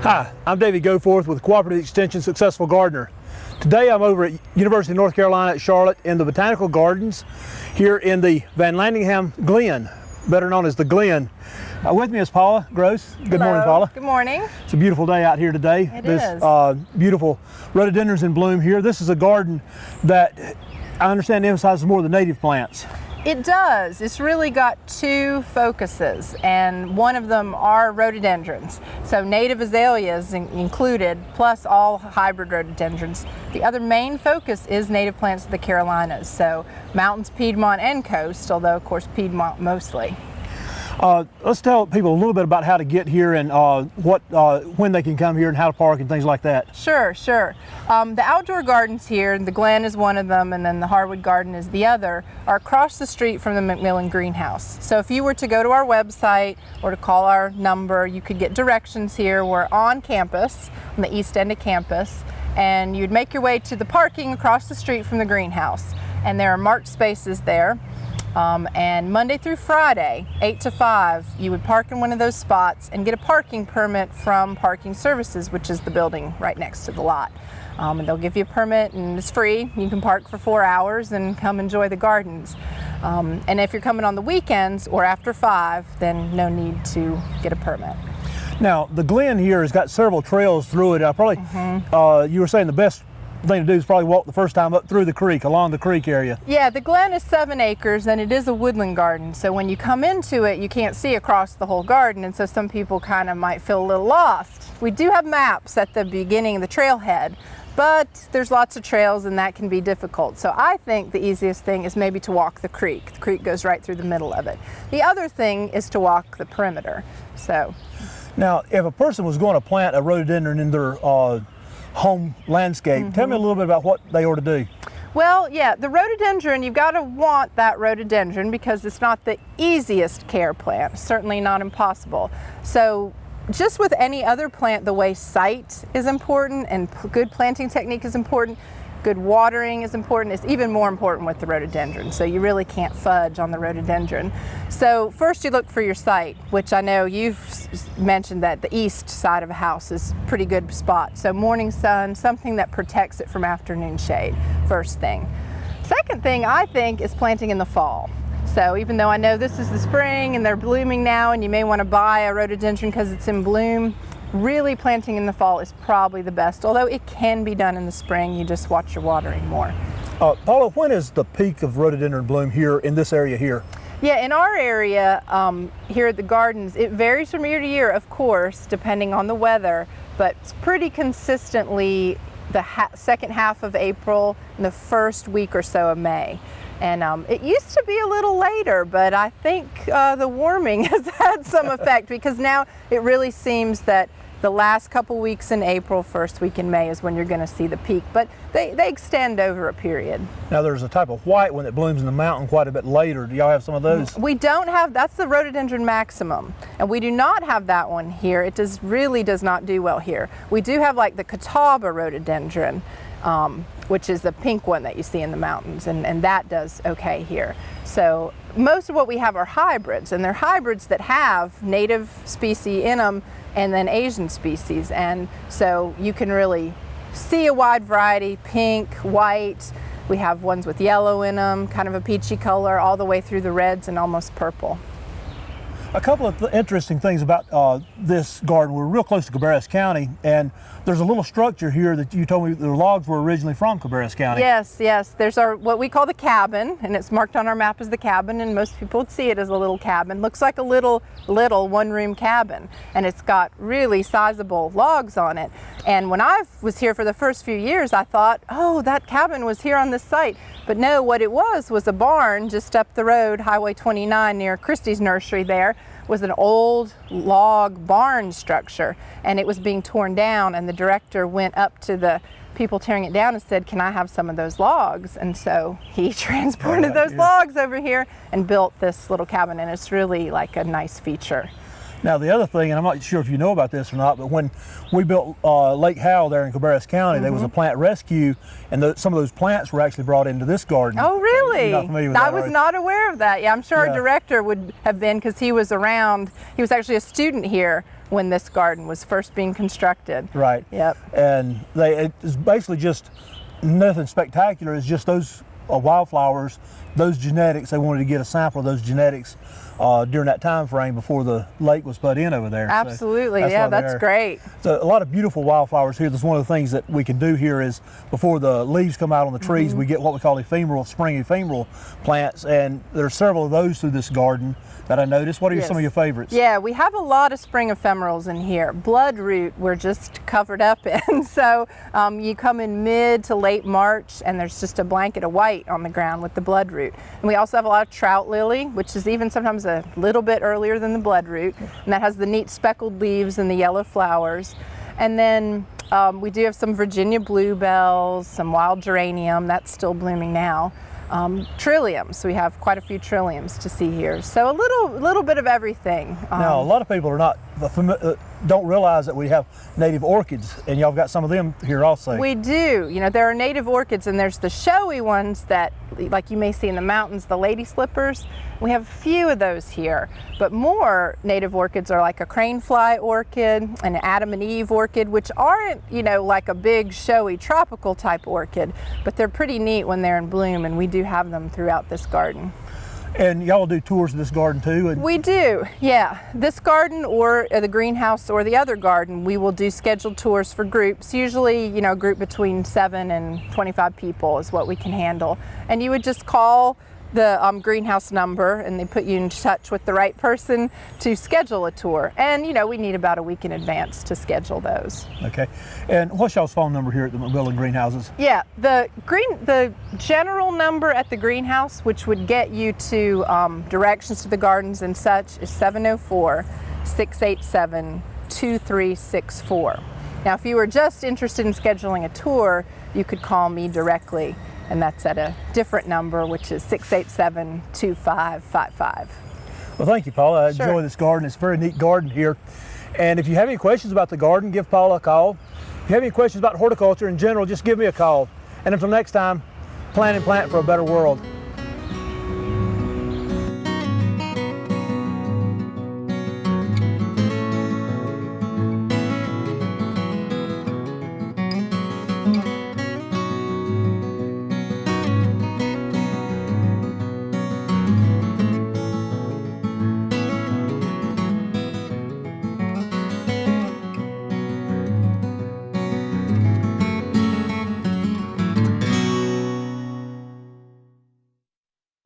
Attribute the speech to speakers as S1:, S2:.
S1: Hi, I'm David Goforth with Cooperative Extension Successful Gardener. Today I'm over at University of North Carolina at Charlotte in the Botanical Gardens here in the Van Landingham Glen, better known as the Glen. With me is Paula Gross. Good morning, Paula.
S2: Good morning.
S1: It's a beautiful day out here today.
S2: It
S1: is. Beautiful rhododendrons in bloom here. This is a garden that I understand emphasizes more the native plants.
S2: It does. It's really got two focuses, and one of them are rhododendrons. So native azaleas included, plus all hybrid rhododendrons. The other main focus is native plants of the Carolinas. So mountains, Piedmont, and coast, although of course Piedmont mostly.
S1: Let's tell people a little bit about how to get here and when they can come here and how to park and things like that.
S2: Sure. The outdoor gardens here, the Glen is one of them and then the Harwood Garden is the other, are across the street from the McMillan Greenhouse. So if you were to go to our website or to call our number, you could get directions here. We're on campus, on the east end of campus, and you'd make your way to the parking across the street from the greenhouse. And there are marked spaces there. And Monday through Friday, 8 to 5, you would park in one of those spots and get a parking permit from Parking Services, which is the building right next to the lot. And they'll give you a permit and it's free. You can park for 4 hours and come enjoy the gardens. And if you're coming on the weekends or after 5, then no need to get a permit.
S1: Now, the Glen here has got several trails through it. You were saying the best thing to do is probably walk the first time up through the creek, along the creek area.
S2: Yeah, the Glen is 7 acres and it is a woodland garden. So when you come into it, you can't see across the whole garden. And so some people kind of might feel a little lost. We do have maps at the beginning of the trailhead, but there's lots of trails and that can be difficult. So I think the easiest thing is maybe to walk the creek. The creek goes right through the middle of it. The other thing is to walk the perimeter.
S1: Now, if a person was going to plant a rhododendron in their home landscape, tell me a little bit about what they ought to do.
S2: Well, yeah, the rhododendron, you've got to want that rhododendron because it's not the easiest care plant, certainly not impossible. So just with any other plant, the way site is important and good planting technique is important. Good watering is important. It's even more important with the rhododendron. So you really can't fudge on the rhododendron. So first you look for your site, which I know you've mentioned that the east side of a house is a pretty good spot. So morning sun, something that protects it from afternoon shade, first thing. Second thing I think is planting in the fall. So even though I know this is the spring and they're blooming now and you may want to buy a rhododendron because it's in bloom, really planting in the fall is probably the best, although it can be done in the spring. You just watch your watering more.
S1: Paula, when is the peak of rhododendron bloom here in this area here?
S2: Yeah, in our area here at the gardens, it varies from year to year, of course, depending on the weather, but it's pretty consistently the second half of April and the first week or so of May. And it used to be a little later, but I think the warming has had some effect because now it really seems that the last couple weeks in April, first week in May is when you're going to see the peak, but they extend over a period.
S1: Now there's a type of white one that blooms in the mountain quite a bit later. Do y'all have some of those?
S2: We don't have, that's the rhododendron maximum, and we do not have that one here. It really does not do well here. We do have like the Catawba rhododendron, which is the pink one that you see in the mountains, and that does okay here. So most of what we have are hybrids, and they're hybrids that have native species in them and then Asian species, and so you can really see a wide variety, pink, white. We have ones with yellow in them, kind of a peachy color, all the way through the reds and almost purple.
S1: A couple of interesting things about this garden. We're real close to Cabarrus County, and there's a little structure here that you told me the logs were originally from Cabarrus County.
S2: Yes. There's what we call the cabin, and it's marked on our map as the cabin, and most people would see it as a little cabin. Looks like a little one-room cabin, and it's got really sizable logs on it. And when I was here for the first few years, I thought, oh, that cabin was here on this site. But no, what it was a barn just up the road, Highway 29 near Christie's nursery there, was an old log barn structure, and it was being torn down, and the director went up to the people tearing it down and said, can I have some of those logs? And so he transported those logs over here and built this little cabin, and it's really like a nice feature.
S1: Now the other thing, and I'm not sure if you know about this or not, but when we built Lake Howell there in Cabarrus County, there was a plant rescue, and some of those plants were actually brought into this garden.
S2: Oh, really?
S1: You're not familiar with that,
S2: I was not aware of that. Yeah, I'm sure our director would have been because he was around. He was actually a student here when this garden was first being constructed.
S1: Right.
S2: Yep.
S1: And it's basically just nothing spectacular. It's just those wildflowers, those genetics. They wanted to get a sample of those genetics during that time frame before the lake was put in over there.
S2: Absolutely.
S1: So
S2: yeah, that's great.
S1: So a lot of beautiful wildflowers here. That's one of the things that we can do here is before the leaves come out on the trees, we get what we call spring ephemeral plants, and there are several of those through this garden that I noticed. What are some of your favorites?
S2: Yeah, we have a lot of spring ephemerals in here. Bloodroot we're just covered up in. So you come in mid to late March and there's just a blanket of white on the ground with the bloodroot. And we also have a lot of trout lily, which is even sometimes a little bit earlier than the bloodroot. And that has the neat speckled leaves and the yellow flowers. And then we do have some Virginia bluebells, some wild geranium, that's still blooming now. Trilliums, we have quite a few trilliums to see here. So a little bit of everything.
S1: Now, a lot of people are not don't realize that we have native orchids, and y'all got some of them here also.
S2: We do. You know, there are native orchids, and there's the showy ones that, like you may see in the mountains, the lady slippers. We have a few of those here, but more native orchids are like a cranefly orchid, an Adam and Eve orchid, which aren't, you know, like a big showy tropical type orchid, but they're pretty neat when they're in bloom, and we do have them throughout this garden.
S1: And y'all do tours of this garden too?
S2: We do, yeah. This garden or the greenhouse or the other garden, we will do scheduled tours for groups. Usually, you know, a group between 7 and 25 people is what we can handle. And you would just call the greenhouse number and they put you in touch with the right person to schedule a tour. And, you know, we need about a week in advance to schedule those.
S1: Okay. And what's y'all's phone number here at the McMillan Greenhouses?
S2: Yeah, the general number at the greenhouse, which would get you to directions to the gardens and such, is 704-687-2364. Now, if you were just interested in scheduling a tour, you could call me directly, and that's at a different number, which is 687-2555.
S1: Well, thank you, Paula. I
S2: Sure.
S1: enjoy this garden. It's a very neat garden here. And if you have any questions about the garden, give Paula a call. If you have any questions about horticulture in general, just give me a call. And until next time, plant and plant for a better world.